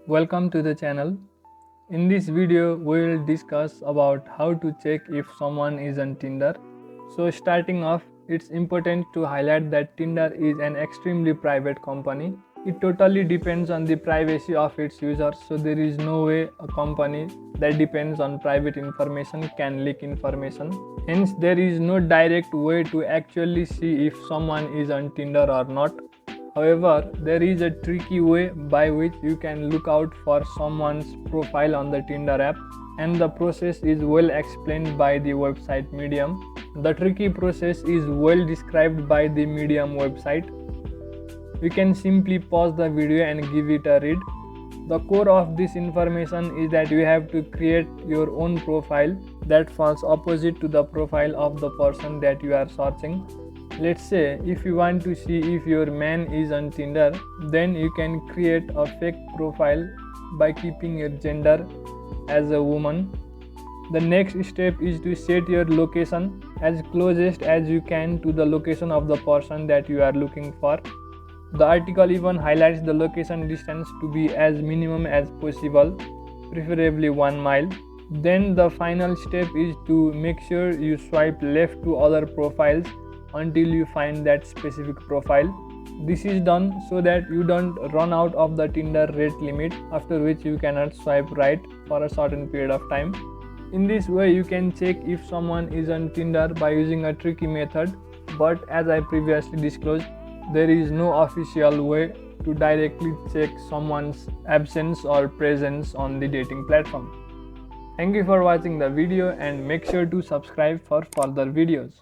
Welcome to the channel. In this video, we will discuss about how to check if someone is on Tinder. So starting off, it's important to highlight that Tinder is an extremely private company. It totally depends on the privacy of its users, so there is no way a company that depends on private information can leak information. Hence, there is no direct way to actually see if someone is on Tinder or not. However, there is a tricky way by which you can look out for someone's profile on the Tinder app, and the process is well explained by the website Medium. The tricky process is well described by the Medium website. You can simply pause the video and give it a read. The core of this information is that you have to create your own profile that falls opposite to the profile of the person that you are searching. Let's say if you want to see if your man is on Tinder, then you can create a fake profile by keeping your gender as a woman. The next step is to set your location as closest as you can to the location of the person that you are looking for. The article even highlights the location distance to be as minimum as possible, preferably 1 mile. Then the final step is to make sure you swipe left to other profiles until you find that specific profile. This is done so that you don't run out of the Tinder rate limit, after which you cannot swipe right for a certain period of time. In this way, you can check if someone is on Tinder by using a tricky method, but as I previously disclosed, there is no official way to directly check someone's absence or presence on the dating platform. Thank you for watching the video and make sure to subscribe for further videos.